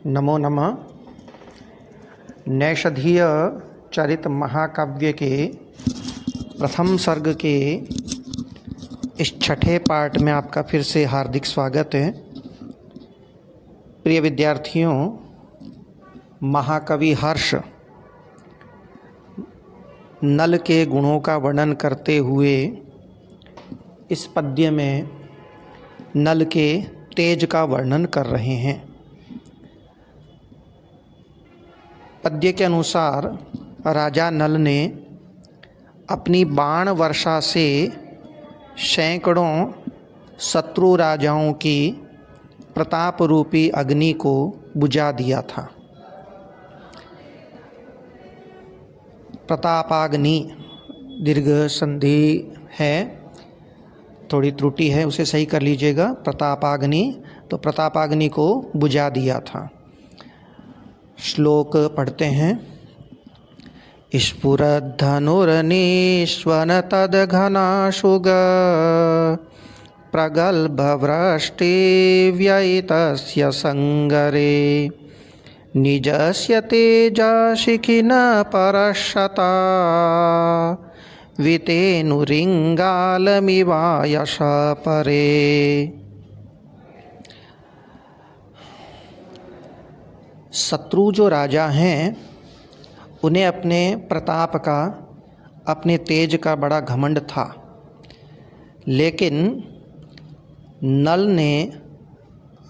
नमो नमः। नैषधीय चरित महाकाव्य के प्रथम सर्ग के इस छठे पाठ में आपका फिर से हार्दिक स्वागत है। प्रिय विद्यार्थियों, महाकवि हर्ष नल के गुणों का वर्णन करते हुए इस पद्य में नल के तेज का वर्णन कर रहे हैं। पद्य के अनुसार राजा नल ने अपनी बाण वर्षा से सैकड़ों शत्रु राजाओं की प्रताप रूपी अग्नि को बुझा दिया था। प्रतापाग्नि दीर्घ संधि है, थोड़ी त्रुटि है, उसे सही कर लीजिएगा। प्रतापाग्नि, तो प्रतापाग्नि को बुझा दिया था। श्लोक पढ़ते हैं। स्फुरद्धनुर्निश्वन तद्घनाशुग प्रगल्भवृष्टिव्ययितस्य संगरे निजस्य तेजशिखिनः परशता वितेनुरिङ्गालमिवायश परे। शत्रु जो राजा हैं उन्हें अपने प्रताप का, अपने तेज का बड़ा घमंड था, लेकिन नल ने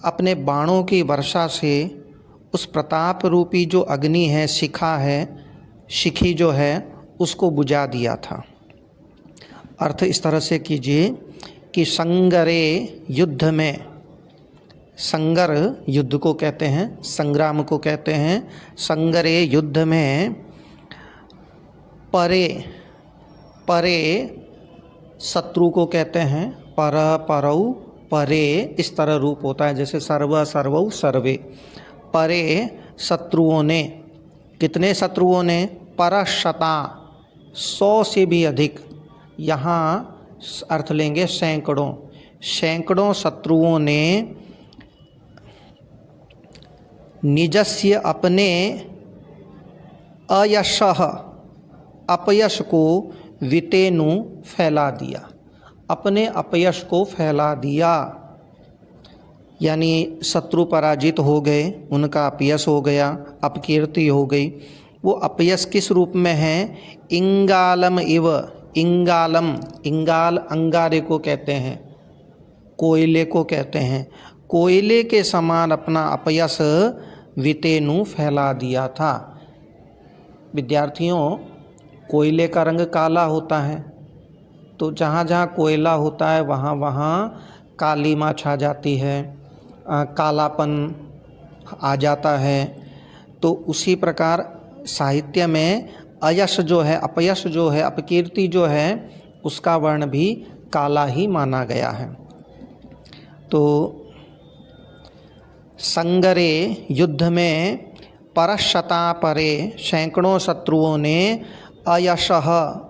अपने बाणों की वर्षा से उस प्रताप रूपी जो अग्नि है, शिखा है, शिखी जो है, उसको बुझा दिया था। अर्थ इस तरह से कीजिए कि संगरे युद्ध में, संगर युद्ध को कहते हैं, संग्राम को कहते हैं। संगरे युद्ध में परे, परे शत्रु को कहते हैं। पर, परौ, परे इस तरह रूप होता है, जैसे सर्व, सर्वौ, सर्वे। परे शत्रुओं ने, कितने शत्रुओं ने? परशता, 100 से भी अधिक। यहाँ अर्थ लेंगे सैकड़ों, सैकड़ों शत्रुओं ने निजस्य अपने अयशः, अपयश को वितेनु फैला दिया, अपने अपयश को फैला दिया। यानी शत्रु पराजित हो गए, उनका अपयश हो गया, अपकीर्ति हो गई। वो अपयश किस रूप में है? इंगालम इव, इंगालम, इंगाल अंगारे को कहते हैं, कोयले को कहते हैं। कोयले के समान अपना अपयश वितेनु फैला दिया था। विद्यार्थियों, कोयले का रंग काला होता है, तो जहाँ जहाँ कोयला होता है वहाँ वहाँ कालीमा छा जाती है, कालापन आ जाता है। तो उसी प्रकार साहित्य में अयश जो है, अपयश जो है, अपकीर्ति जो है, उसका वर्ण भी काला ही माना गया है। तो संगरे युद्ध में परशता परे, सैकड़ों शत्रुओं ने अयशः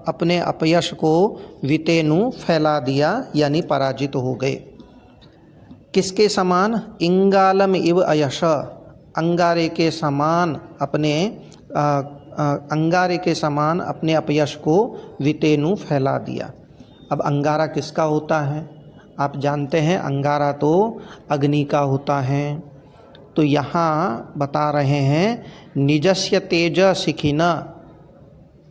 अपने अपयश को वितेनु फैला दिया, यानी पराजित हो गए। किसके समान? इंगालम इव अयश, अंगारे के समान अपने अंगारे के समान अपने अपयश को वितेनु फैला दिया। अब अंगारा किसका होता है? आप जानते हैं, अंगारा तो अग्नि का होता है। तो यहाँ बता रहे हैं निजस्य तेज शिखिना,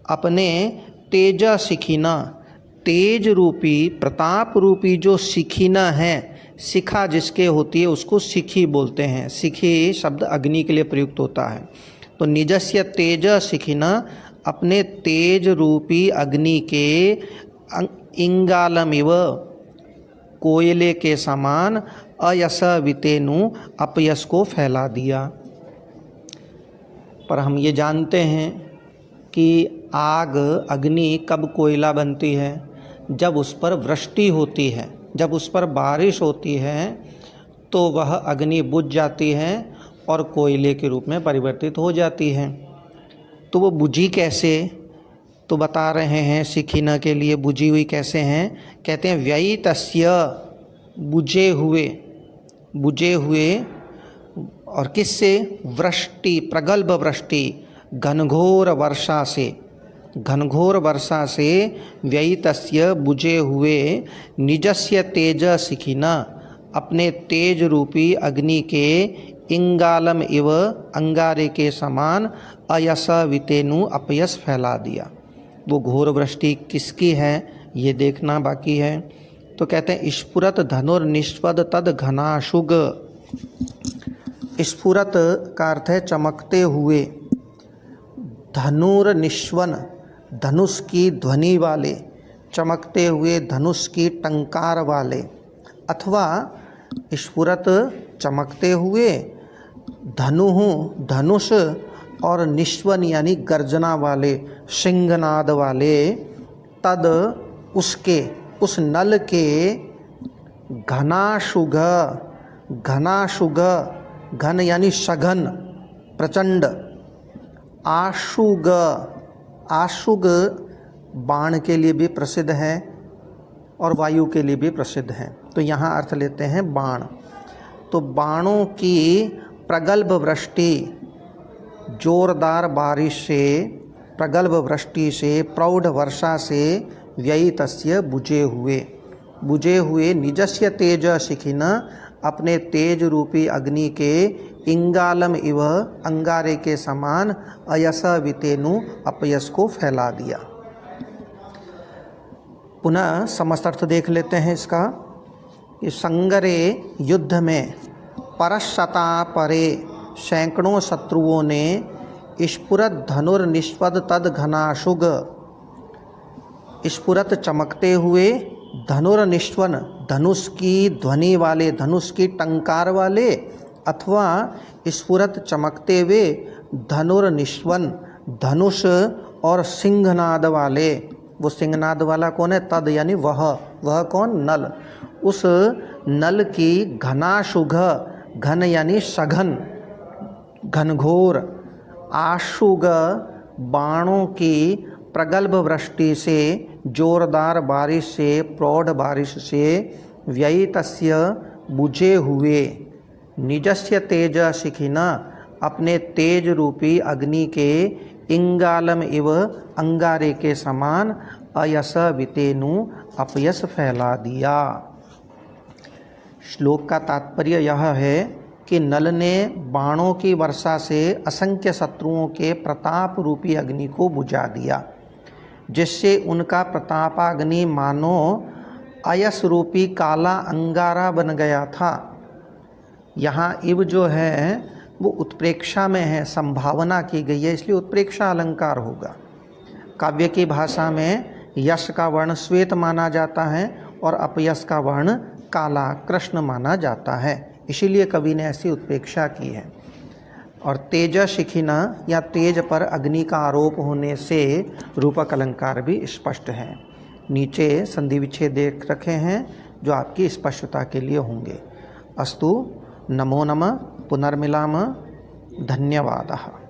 अपने तेज शिखिना, तेज रूपी, प्रताप रूपी जो शिखिना है, शिखा जिसके होती है उसको शिखी बोलते हैं। शिखी शब्द अग्नि के लिए प्रयुक्त होता है। तो निजस्य तेज शिखिना, अपने तेज रूपी अग्नि के इंगालमिव, कोयले के समान, अयश वितेनु, अपयश को फैला दिया। पर हम ये जानते हैं कि आग, अग्नि कब कोयला बनती है? जब उस पर वृष्टि होती है, जब उस पर बारिश होती है, तो वह अग्नि बुझ जाती है और कोयले के रूप में परिवर्तित हो जाती है। तो वो बुझी कैसे? तो बता रहे हैं शिखिना के लिए बुझी हुई कैसे हैं। कहते हैं व्ययितस्य, बुझे हुए, बुझे हुए और किससे? वृष्टि, प्रगल्भ वृष्टि, घनघोर वर्षा से, घनघोर वर्षा से व्ययितस्य बुझे हुए निजस्य तेज शिखिना, अपने तेज रूपी अग्नि के इंगालम इव अंगारे के समान अयस वितेनु अपयस फैला दिया। वो घोर वृष्टि किसकी है ये देखना बाकी है। तो कहते हैं स्फुरत धनुर्निष्पद तद घनाशुग। स्फुरत का अर्थ है चमकते हुए, धनुर्निष्वन धनुष की ध्वनि वाले, चमकते हुए धनुष की टंकार वाले, अथवा स्फुरत चमकते हुए, धनुः धनुष, और निश्वन यानी गर्जना वाले, सिंहनाद वाले, तद उसके, उस नल के, घनाशुग, घनाशुग, घन यानी सघन, प्रचंड, आशुग, आशुग बाण के लिए भी प्रसिद्ध है और वायु के लिए भी प्रसिद्ध है। तो यहाँ अर्थ लेते हैं बाण। तो बाणों की प्रगल्भ वृष्टि, जोरदार बारिश से, प्रगल्भ वृष्टि से, प्रौढ़ वर्षा से व्ययितस्य बुझे हुए निजस्य तेज शिखिन, अपने तेज रूपी अग्नि के इंगालम इव अंगारे के समान अयस वितेनु अपयस को फैला दिया। पुनः समस्त अर्थ देख लेते हैं इसका। कि संगरे युद्ध में परशता परे सैकड़ों शत्रुओं ने स्फुरत धनुर्निष्पद तद घनाशुग, स्फुरत चमकते हुए, धनुर्निष्वन धनुष की ध्वनि वाले, धनुष की टंकार वाले, अथवा स्फुरत चमकते हुए धनुर्निष्वन धनुष और सिंहनाद वाले। वो सिंहनाद वाला कौन है? तद यानी वह कौन? नल। उस नल की घनाशुग, घन यानी सघन, घनघोर, आशुग बाणों की प्रगल्भ वृष्टि से, जोरदार बारिश से, प्रौढ़ बारिश से व्ययितस्य बुझे हुए, निजस्य तेज शिखिना, अपने तेज रूपी अग्नि के इंगालम इव अंगारे के समान अयस वितेनु अपयस फैला दिया। श्लोक का तात्पर्य यह है कि नल ने बाणों की वर्षा से असंख्य शत्रुओं के प्रताप रूपी अग्नि को बुझा दिया, जिससे उनका प्रतापाग्नि मानो अयस रूपी काला अंगारा बन गया था। यहाँ इव जो है वो उत्प्रेक्षा में है, संभावना की गई है, इसलिए उत्प्रेक्षा अलंकार होगा। काव्य की भाषा में यश का वर्ण श्वेत माना जाता है और अपयश का वर्ण काला कृष्ण माना जाता है, इसीलिए कवि ने ऐसी उत्प्रेक्षा की है। और तेज शिखिना या तेज पर अग्नि का आरोप होने से रूपक अलंकार भी स्पष्ट है। नीचे संधि विच्छेद देख रखे हैं जो आपकी स्पष्टता के लिए होंगे। अस्तु, नमो नमः, पुनर्मिलामः, धन्यवादः।